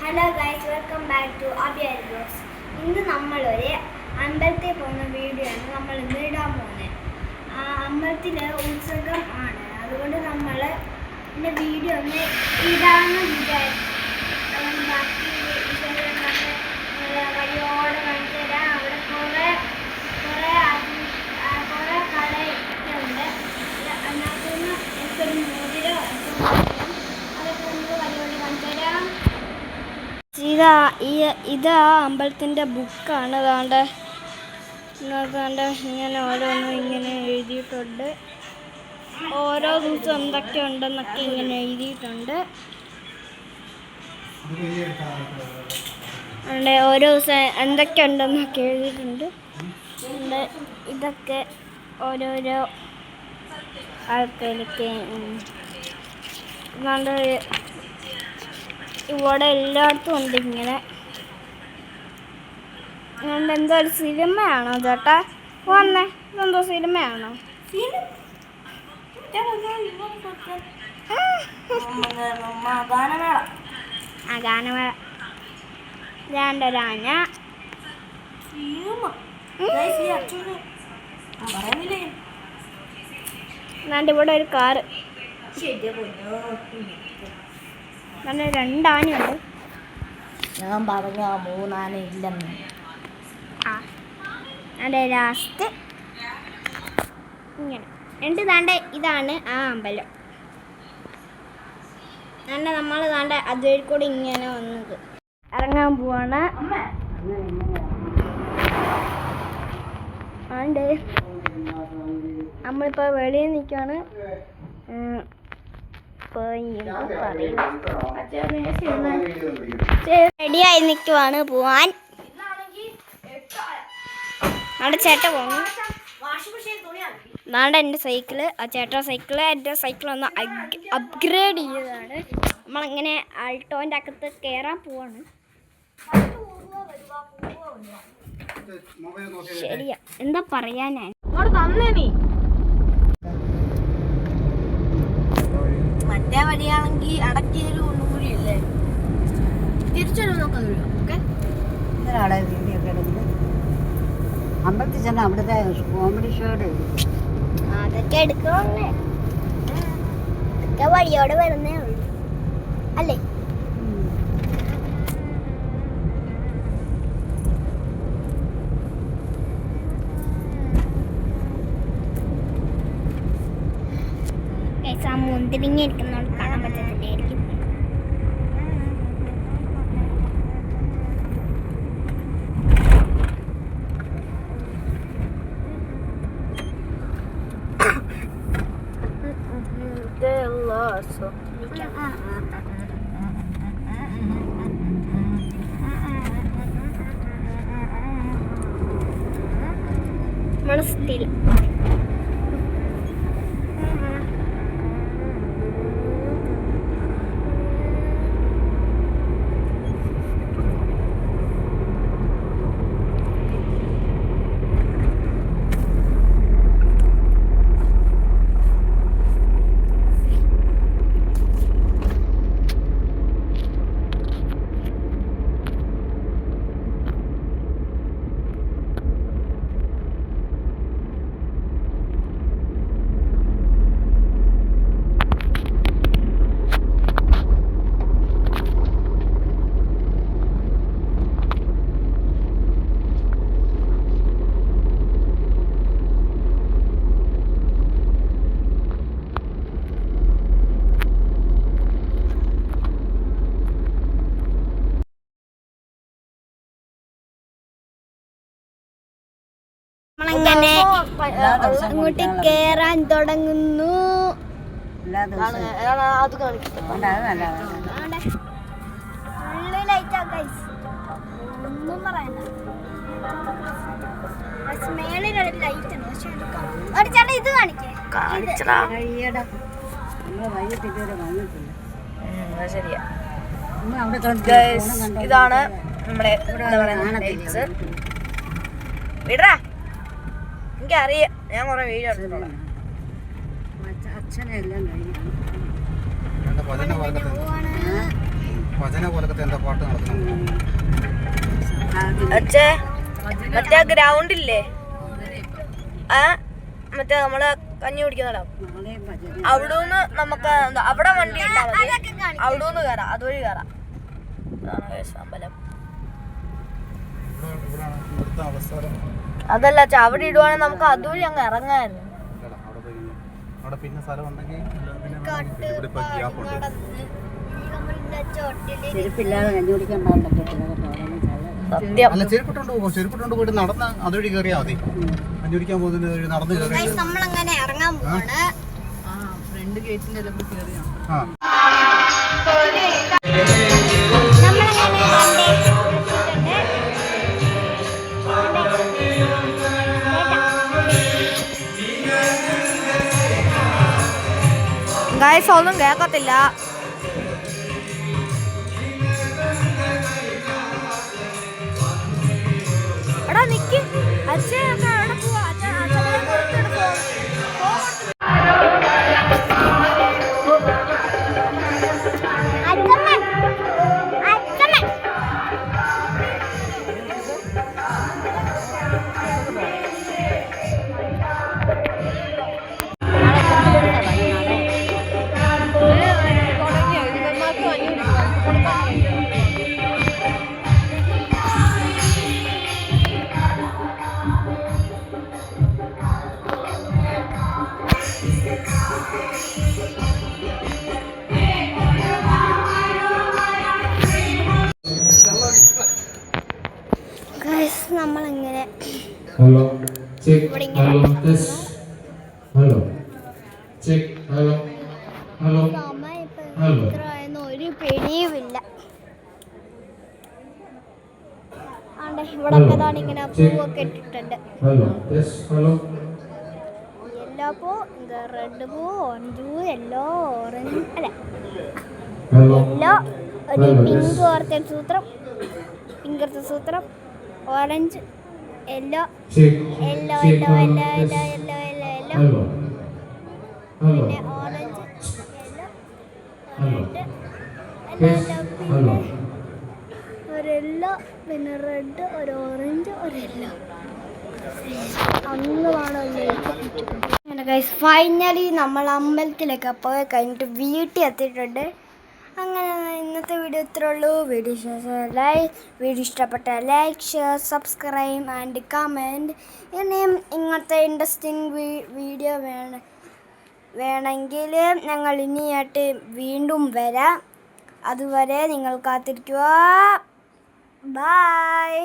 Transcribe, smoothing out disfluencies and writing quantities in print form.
Hello guys, welcome back to Abiyal vlogs. ഇന്ന് നമ്മളൊരു അമ്പലത്തിൽ പോകുന്ന വീഡിയോ ആണ് നമ്മൾ ഇന്ന് ഇടാൻ പോകുന്നത്. അമ്പലത്തിലെ ഉത്സവം ആണ്, അതുകൊണ്ട് നമ്മൾ ഇതിൻ്റെ വീഡിയോ ഒന്ന് ഇടാമെന്ന് വിചാരിച്ചു. ബാക്കി വിശേഷങ്ങളൊക്കെ വഴിയോടെ കാണിച്ചു തരാം. അവിടെ കുറേ കടയൊക്കെ ഉണ്ട്. അതിനകത്തുനിന്ന് എനിക്കൊരു മോതിരോ അതൊക്കെ നമുക്ക് വഴിയോടെ കാണിച്ചു തരാം. ഇതാ അമ്പലത്തിൻ്റെ ബുക്കാണ്. അതാണ്ട് ഇങ്ങനെ ഓരോന്നും ഇങ്ങനെ എഴുതിയിട്ടുണ്ട്. ഓരോ ദിവസം എന്തൊക്കെ ഉണ്ടെന്നൊക്കെ ഇങ്ങനെ എഴുതിയിട്ടുണ്ട്. ഓരോ ദിവസം എന്തൊക്കെ ഉണ്ടെന്നൊക്കെ എഴുതിയിട്ടുണ്ട്. ഇതൊക്കെ ഓരോരോ ആൾക്കാർക്ക് നല്ല ഇവിടെ എല്ലായിടത്തും ഉണ്ട് ഇങ്ങനെ. എന്തോ ഒരു സിനിമയാണോ ചേട്ടാ? വന്നേ, ഇതെന്തോ സിനിമയാണോ? ഗാനമേള. രണ്ടൊരാന. ഇവിടെ ഒരു കാറ്. നല്ല രണ്ടാനയുണ്ട്. ഞാൻ പറഞ്ഞ 3 ആന ഇല്ലെന്ന്. അതെ, ലാസ്റ്റ് ഇങ്ങനെ രണ്ട് താണ്ട. ഇതാണ് ആ അമ്പലം. നല്ല നമ്മൾ താണ്ട അതുവഴി കൂടി ഇങ്ങനെ വന്നത് ഇറങ്ങാൻ പോവാണ്. ആണ്ട് നമ്മളിപ്പോൾ വെളിയിൽ നിൽക്കുകയാണ്. റെഡിയായി നിൽക്കുവാണ് പോവാൻ. അവിടെ ചേട്ട പോകുന്നു. നാണ്ട എൻ്റെ സൈക്കിള്, ആ ചേട്ടൻ സൈക്കിള്. എൻ്റെ സൈക്കിളൊന്ന് അപ്ഗ്രേഡ് ചെയ്തതാണ്. നമ്മളങ്ങനെ ആൾട്ടോൻ്റെ അകത്ത് കയറാൻ പോവാണ്. ശരിയാ, എന്താ പറയാനാ മറ്റേ വഴിയാണെങ്കിൽ അടക്കിയൊരു ഒന്നുകൂടിയല്ലേ, തിരിച്ചൊരു നോക്കാൻ കഴിയും. ഓക്കെ, ഒരാളെ വീഡിയോ ഒക്കെ എടുക്കുന്നത് അമ്പലത്തിൽ ചെന്നാൽ അവിടുത്തെ കോമഡി ഷോയുടെ അതൊക്കെ എടുക്കണേ. അതൊക്കെ വഴിയോടെ വരുന്നേ ഉള്ളൂ അല്ലേ? മുന്തിരിങ്ങ ഇരിക്കുന്നോണ്ട് കാണാൻ പറ്റത്തില്ലായിരിക്കും. മനസ്സിൽ നമ്മളങ്ങനെ അങ്ങോട്ട് കേറാൻ തുടങ്ങുന്നു. ഒന്നും പറയണ്ട. മേളിലുള്ള ലൈറ്റ് ആണ്, പക്ഷെ ചേട്ടാ ഇത് കാണിക്കേ. ശരിയാ. ഇതാണ് നമ്മുടെ വിടറാ. എനിക്കറിയാം, ഞാൻ കുറെ വീഡിയോ എടുത്തിട്ടുണ്ട്. അച്ഛനെല്ലാം ഭജന പോലത്തെ എന്താ പാട്ട് നടക്കുന്നുണ്ട്. അച്ഛേ മറ്റേ ഗ്രൗണ്ടില്ലേ മറ്റേ നമ്മള് കഞ്ഞി കുടിക്കുന്നിടം അവിടുന്ന് നമുക്ക് അവിടെ വണ്ടി ഇട്ടാ മതി. അവിടുന്ന് കയറാം, അതുവഴി കയറാം. അമ്പലം അതല്ല അച്ഛാ, അവിടെ ഇടുവാണെങ്കിൽ നമുക്ക് അതുവഴി അങ്ങ് ഇറങ്ങായിരുന്നു. പിന്നെ സ്ഥലം ഉണ്ടെങ്കിൽ ചെരുപ്പില്ലാതെ കഞ്ഞി കുടിക്കാൻ സത്യം. അല്ല ചെരുപ്പിട്ടുണ്ട് പോകും, ചെരുപ്പിട്ടുണ്ട് പോയിട്ട് നടന്ന് അതുവഴി കയറിയാൽ മതി. കഞ്ഞി കുടിക്കാൻ പോകുന്നതിന് നടന്ന് കയറി നമ്മളങ്ങനെ ഇറങ്ങാൻ പോവാണ്. ഫ്രണ്ട് ഗേറ്റിന്റെ കയറിയാണ്. ഗായ്സ് ഒന്നും കേൾക്കത്തില്ല. എടാ നിക്ക്, അച്ഛൻ അവിടെ പോവാ. നമ്മളിങ്ങനെ hello check hello test hello check hello hello hello ഒരു പിടിയുമില്ല. ഇവിടെ ഇങ്ങനെ പൂവൊക്കെ ഇട്ടിട്ടുണ്ട്. ഹലോ ടെസ്റ്റ് ഹലോ യെല്ലോ പൂ, റെഡ് പൂ, ഓറഞ്ച് പൂ, യെല്ലോ ഓറഞ്ച് അല്ല ഹലോ യെല്ലോ, ഒരു പിങ്ക് ഓർത്ത സൂത്രം, പിങ്ക് ഓർത്ത സൂത്രം, orange, yellow, check yellow check yellow hello yellow test yellow yellow yellow, hello hello പിന്നെ orange, yellow, hello red, test hello ഒരു യെല്ലോ, പിന്നെ റെഡ്, ഒരു ഓറഞ്ച്, ഒരു യെല്ലോ. അങ്ങനെ ഗൈസ് ഫൈനലി നമ്മൾ അമ്പലത്തിലൊക്കെ പോയി കഴിഞ്ഞിട്ട് വീട്ടിൽ എത്തിയിട്ടുണ്ട്. അങ്ങനെ ഇന്നത്തെ വീഡിയോ ഇത്രേ ഉള്ളൂ. വീഡിയോ ഇഷ്ടപ്പെട്ട like, share, subscribe and comment. ഇനിയും ഇങ്ങനത്തെ ഇൻട്രസ്റ്റിംഗ് വീഡിയോ വേണമെങ്കിൽ ഞങ്ങൾ ഇനിയായിട്ട് വീണ്ടും വരാം. അതുവരെ നിങ്ങൾ കാത്തിരിക്കുക. ബൈ.